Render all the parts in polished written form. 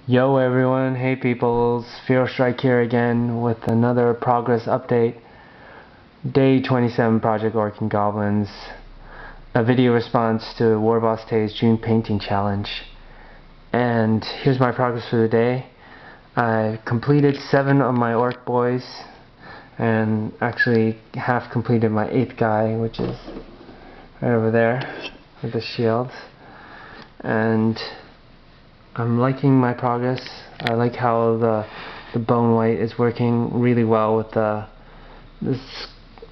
Yo everyone, hey peoples, Fear Strike here again with another progress update. Day 27 Project Orcs and Goblins. A video response to Warboss Tay's June Painting Challenge. And here's my progress for the day. I completed 7 of my Orc boys and actually half completed my 8th guy, which is right over there with the shield. And I'm liking my progress. I like how the bone white is working really well with the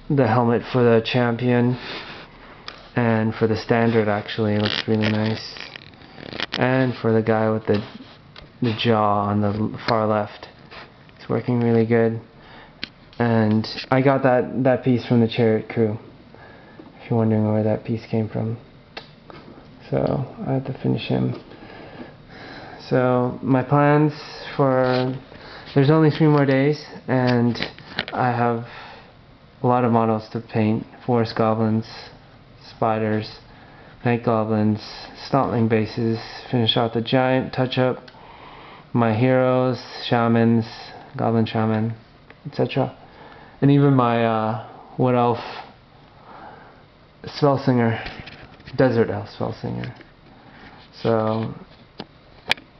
helmet for the champion, and for the standard actually it looks really nice, and for the guy with the jaw on the far left, it's working really good. And I got that piece from the Chariot crew, if you're wondering where that piece came from. So I have to finish him. So my plans for, there's only 3 more days and I have a lot of models to paint. Forest goblins, spiders, night goblins, snotling bases, finish out the giant touch up, my heroes, shamans, goblin shaman, etc. And even my wood elf spell singer, desert elf spell singer. So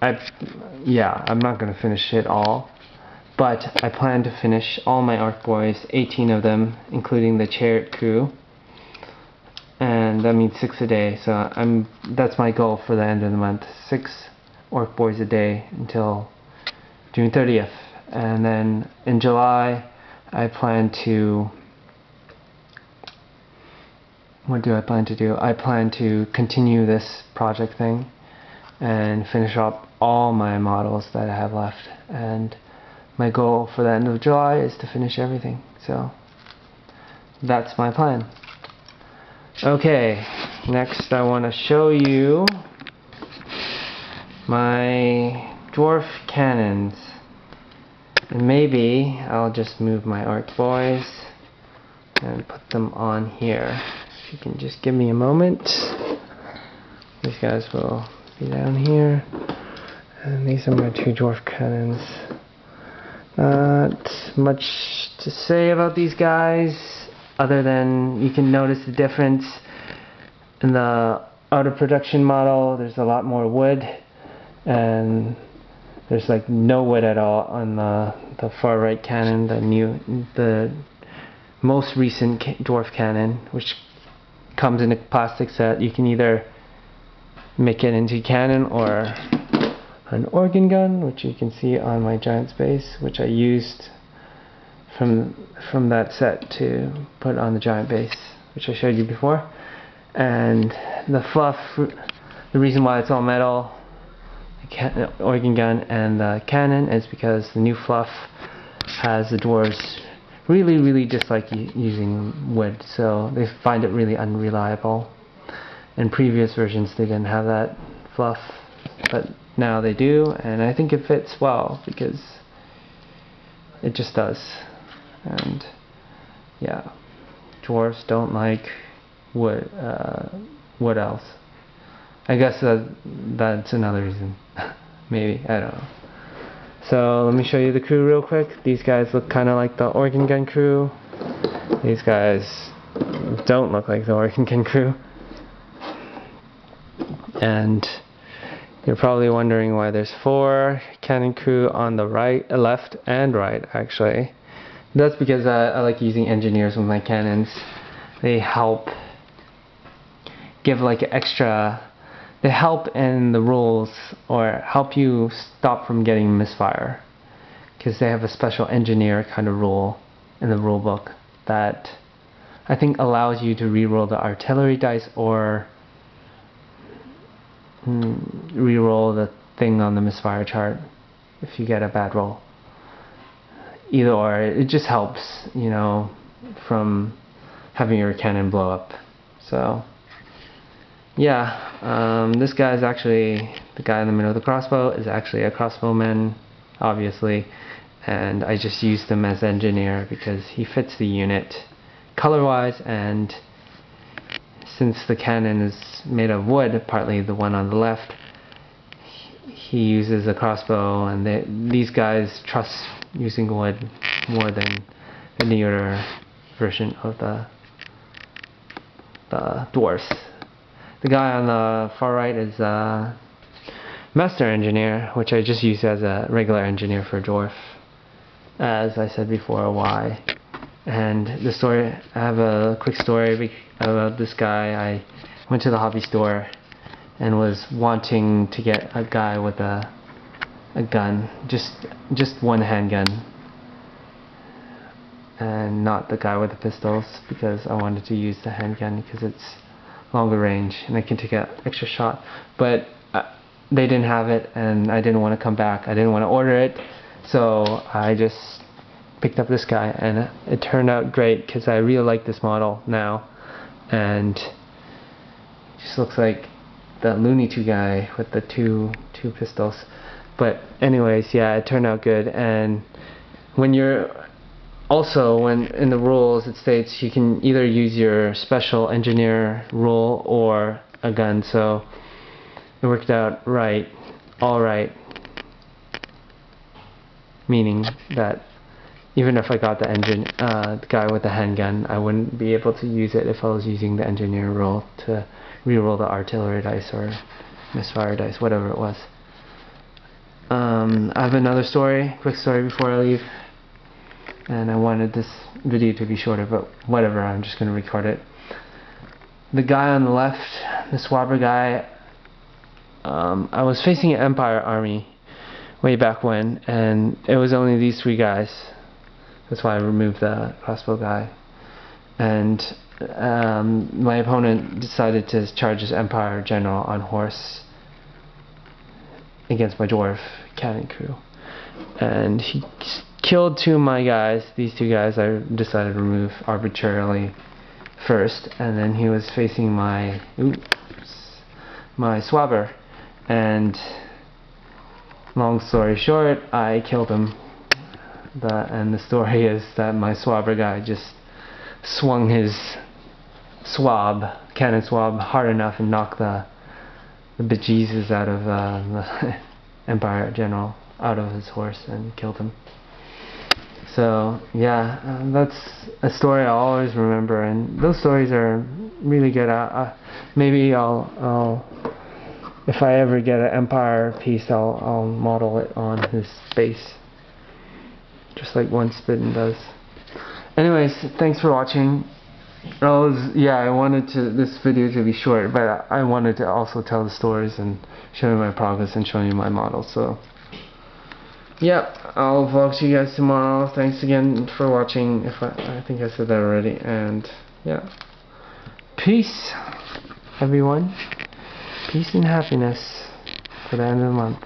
I'm not going to finish it all, but I plan to finish all my Orc boys, 18 of them, including the Chariot crew, and that means 6 a day. So that's my goal for the end of the month, 6 Orc boys a day until June 30th. And then in July I plan to, what do I plan to do? I plan to continue this project thing and finish up all my models that I have left, and my goal for the end of July is to finish everything. So that's my plan. Okay, next I want to show you my dwarf cannons, and maybe I'll just move my Orc boys and put them on here. If you can just give me a moment, these guys will be down here, and these are my 2 dwarf cannons. Not much to say about these guys other than you can notice the difference in the out of production model. There's a lot more wood, and there's like no wood at all on the far right cannon, the most recent dwarf cannon, which comes in a plastic set. You can either make it into cannon or an organ gun, which you can see on my giant base, which I used from that set to put on the giant base, which I showed you before. And the fluff, the reason why it's all metal, the organ gun and the cannon, is because the new fluff has the dwarves really dislike using wood, so they find it really unreliable. In previous versions they didn't have that fluff, but now they do, and I think it fits well because it just does. And yeah, dwarves don't like wood else. I guess that's another reason. Maybe, I don't know. So let me show you the crew real quick. These guys look kind of like the organ gun crew. These guys don't look like the organ gun crew. And you're probably wondering why there's 4 cannon crew on the right, left and right actually. That's because I like using engineers with my cannons. They help give like extra, they help in the rules, or help you stop from getting misfire, because they have a special engineer kind of rule in the rule book that I think allows you to reroll the artillery dice or reroll the thing on the misfire chart if you get a bad roll. Either or, it just helps, you know, from having your cannon blow up. So yeah, this guy is actually, the guy in the middle of the crossbow is actually a crossbowman, obviously, and I just used him as engineer because he fits the unit color wise, and since the cannon is made of wood, partly the one on the left, he uses a crossbow, and these guys trust using wood more than the newer version of the dwarves. The guy on the far right is Master Engineer, which I just use as a regular engineer for dwarf. As I said before, why? And the story, I have a quick story about this guy. I went to the hobby store and was wanting to get a guy with a gun, just one handgun, and not the guy with the pistols, because I wanted to use the handgun because it's longer range and I can take an extra shot. But they didn't have it, and I didn't want to come back. I didn't want to order it, so I just picked up this guy, and it turned out great because I really like this model now, and it just looks like that Looney Tunes guy with the two pistols. But anyways, yeah, it turned out good. And when in the rules it states you can either use your special engineer rule or a gun, so it worked out all right, meaning that even if I got the guy with the handgun, I wouldn't be able to use it if I was using the engineer rule to reroll the artillery dice or misfire dice, whatever it was. I have another quick story before I leave, and I wanted this video to be shorter, but whatever, I'm just going to record it. The guy on the left, the swabber guy, I was facing an Empire army way back when, and it was only these three guys. That's why I removed the crossbow guy. And my opponent decided to charge his Empire general on horse against my dwarf cannon crew, and he killed two of my guys. These two guys I decided to remove arbitrarily first, and then he was facing my swabber, and long story short, I killed him. And the story is that my swabber guy just swung his cannon swab hard enough and knocked the bejesus out of the Empire general out of his horse and killed him. So yeah, that's a story I'll always remember, and those stories are really good. Maybe I'll if I ever get an Empire piece, I'll model it on his base, just like One Spittin' does. Anyways, thanks for watching. I wanted this video to be short, but I wanted to also tell the stories and show you my progress and show you my models. So yeah, I'll vlog to you guys tomorrow. Thanks again for watching. I think I said that already. And yeah, peace everyone. Peace and happiness for the end of the month.